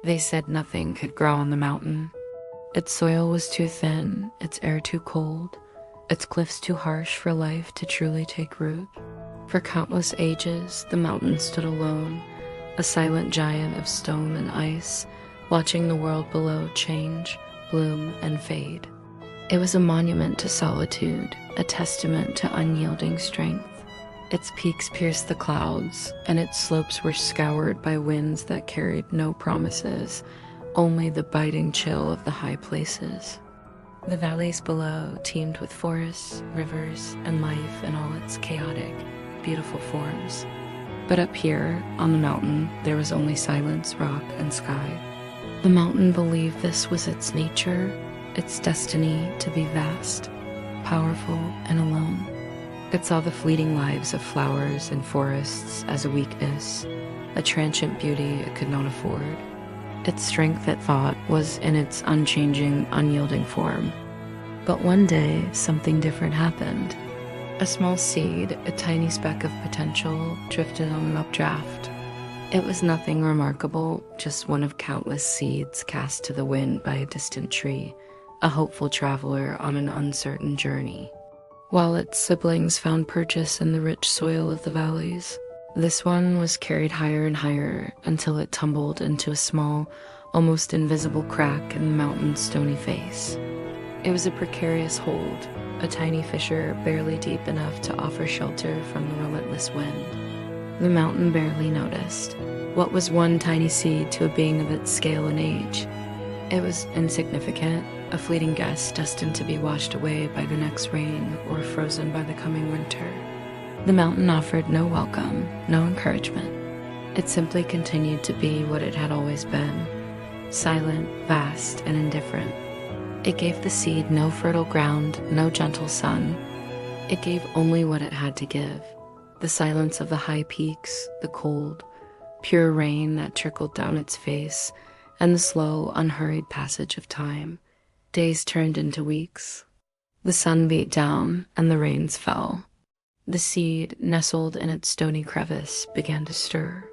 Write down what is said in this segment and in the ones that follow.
They said nothing could grow on the mountain. Its soil was too thin, its air too cold, its cliffs too harsh for life to truly take root. For countless ages, the mountain stood alone, a silent giant of stone and ice, watching the world below change, bloom, and fade. It was a monument to solitude, a testament to unyielding strength. Its peaks pierced the clouds, and its slopes were scoured by winds that carried no promises, only the biting chill of the high places. The valleys below teemed with forests, rivers, and life in all its chaotic, beautiful forms. But up here, on the mountain, there was only silence, rock, and sky. The mountain believed this was its nature, its destiny to be vast, powerful, and alone. It saw the fleeting lives of flowers and forests as a weakness, a transient beauty it could not afford. Its strength, it thought, was in its unchanging, unyielding form. But one day, something different happened. A small seed, a tiny speck of potential, drifted on an updraft. It was nothing remarkable, just one of countless seeds cast to the wind by a distant tree, a hopeful traveler on an uncertain journey. While its siblings found purchase in the rich soil of the valleys, this one was carried higher and higher until it tumbled into a small, almost invisible crack in the mountain's stony face. It was a precarious hold, a tiny fissure barely deep enough to offer shelter from the relentless wind. The mountain barely noticed. What was one tiny seed to a being of its scale and age? It was insignificant, a fleeting guest destined to be washed away by the next rain or frozen by the coming winter. The mountain offered no welcome, no encouragement. It simply continued to be what it had always been, silent, vast, and indifferent. It gave the seed no fertile ground, no gentle sun. It gave only what it had to give, the silence of the high peaks, the cold, pure rain that trickled down its face, and the slow, unhurried passage of time. Days turned into weeks. The sun beat down, and the rains fell. The seed, nestled in its stony crevice, began to stir.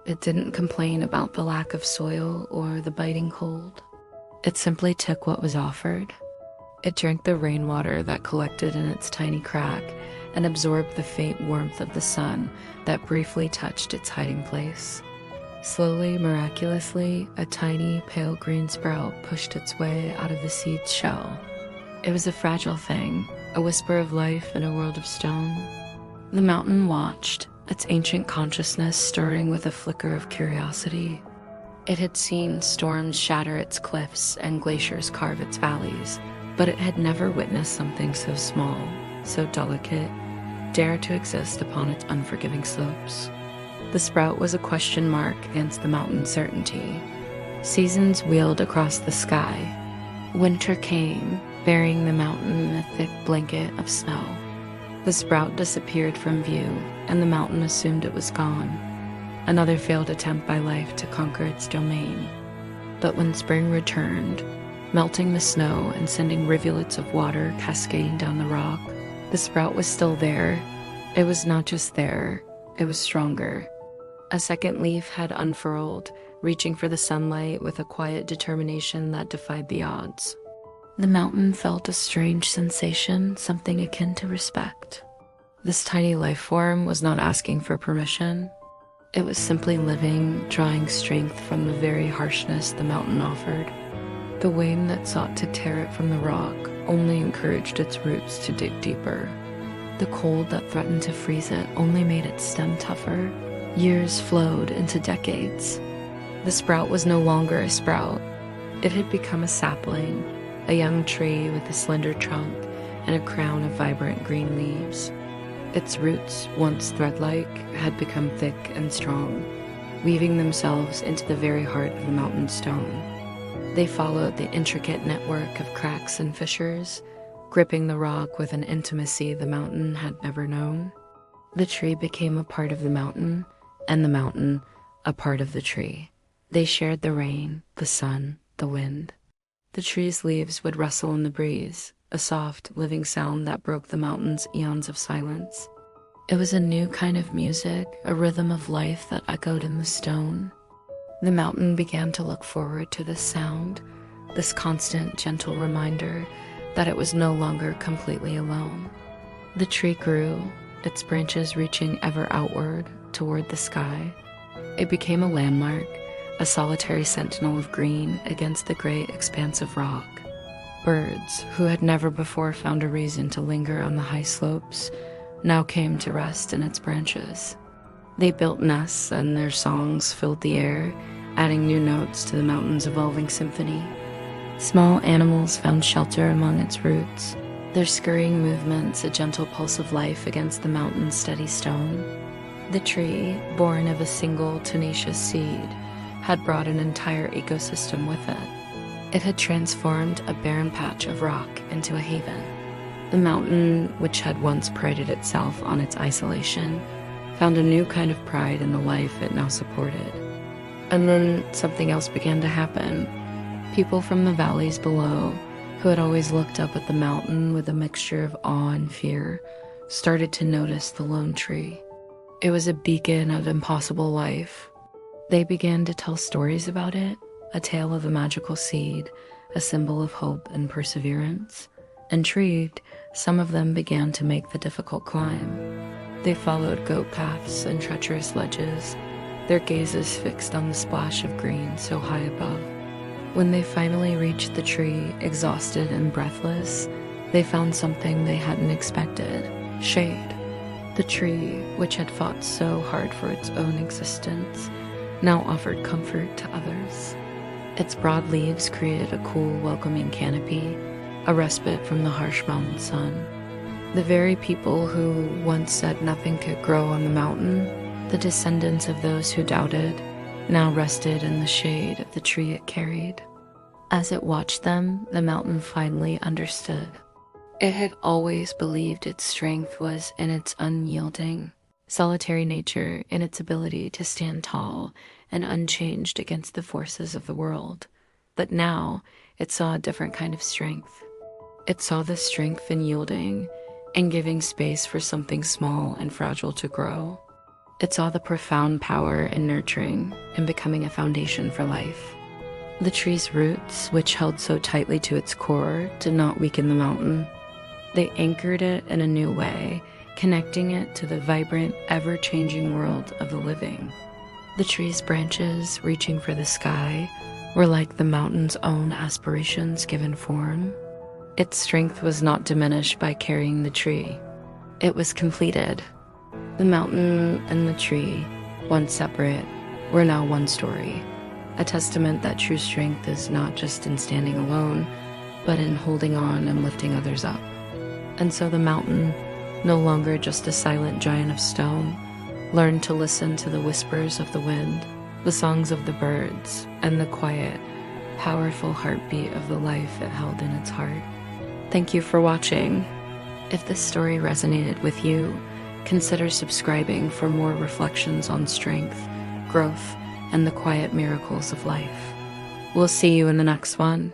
It didn't complain about the lack of soil or the biting cold. It simply took what was offered. It drank the rainwater that collected in its tiny crack and absorbed the faint warmth of the sun that briefly touched its hiding place. Slowly, miraculously, a tiny, pale green sprout pushed its way out of the seed's shell. It was a fragile thing, a whisper of life in a world of stone. The mountain watched, its ancient consciousness stirring with a flicker of curiosity. It had seen storms shatter its cliffs and glaciers carve its valleys, but it had never witnessed something so small, so delicate, dare to exist upon its unforgiving slopes. The sprout was a question mark against the mountain's certainty. Seasons wheeled across the sky. Winter came, burying the mountain in a thick blanket of snow. The sprout disappeared from view, and the mountain assumed it was gone. Another failed attempt by life to conquer its domain. But when spring returned, melting the snow and sending rivulets of water cascading down the rock, the sprout was still there. It was not just there, it was stronger. A second leaf had unfurled, reaching for the sunlight with a quiet determination that defied the odds. The mountain felt a strange sensation, something akin to respect. This tiny life form was not asking for permission. It was simply living, drawing strength from the very harshness the mountain offered. The wind that sought to tear it from the rock only encouraged its roots to dig deeper. The cold that threatened to freeze it only made its stem tougher. Years flowed into decades. The sprout was no longer a sprout. It had become a sapling, a young tree with a slender trunk and a crown of vibrant green leaves. Its roots, once thread-like, had become thick and strong, weaving themselves into the very heart of the mountain stone. They followed the intricate network of cracks and fissures, gripping the rock with an intimacy the mountain had never known. The tree became a part of the mountain, and the mountain a part of the tree. They shared the rain, the sun, the wind. The tree's leaves would rustle in the breeze, a soft, living sound that broke the mountain's eons of silence. It was a new kind of music, a rhythm of life that echoed in the stone. The mountain began to look forward to this sound, this constant, gentle reminder that it was no longer completely alone. The tree grew, its branches reaching ever outward toward the sky. It became a landmark, a solitary sentinel of green against the gray expanse of rock. Birds, who had never before found a reason to linger on the high slopes, now came to rest in its branches. They built nests, and their songs filled the air, adding new notes to the mountain's evolving symphony. Small animals found shelter among its roots, their scurrying movements a gentle pulse of life against the mountain's steady stone. The tree, born of a single tenacious seed, had brought an entire ecosystem with it. It had transformed a barren patch of rock into a haven. The mountain, which had once prided itself on its isolation, found a new kind of pride in the life it now supported. And then something else began to happen. People from the valleys below, who had always looked up at the mountain with a mixture of awe and fear, started to notice the lone tree. It was a beacon of impossible life. They began to tell stories about it, a tale of a magical seed, a symbol of hope and perseverance. Intrigued, some of them began to make the difficult climb. They followed goat paths and treacherous ledges, their gazes fixed on the splash of green so high above. When they finally reached the tree, exhausted and breathless, they found something they hadn't expected: shade. The tree, which had fought so hard for its own existence, now offered comfort to others. Its broad leaves created a cool, welcoming canopy, a respite from the harsh mountain sun. The very people who once said nothing could grow on the mountain, the descendants of those who doubted, now rested in the shade of the tree it carried. As it watched them, the mountain finally understood. It had always believed its strength was in its unyielding, solitary nature, in its ability to stand tall and unchanged against the forces of the world. But now, it saw a different kind of strength. It saw the strength in yielding and giving space for something small and fragile to grow. It saw the profound power in nurturing and becoming a foundation for life. The tree's roots, which held so tightly to its core, did not weaken the mountain. They anchored it in a new way, connecting it to the vibrant, ever-changing world of the living. The tree's branches, reaching for the sky, were like the mountain's own aspirations given form. Its strength was not diminished by carrying the tree. It was completed. The mountain and the tree, once separate, were now one story, a testament that true strength is not just in standing alone, but in holding on and lifting others up. And so the mountain, no longer just a silent giant of stone, learned to listen to the whispers of the wind, the songs of the birds, and the quiet, powerful heartbeat of the life it held in its heart. Thank you for watching. If this story resonated with you, consider subscribing for more reflections on strength, growth, and the quiet miracles of life. We'll see you in the next one.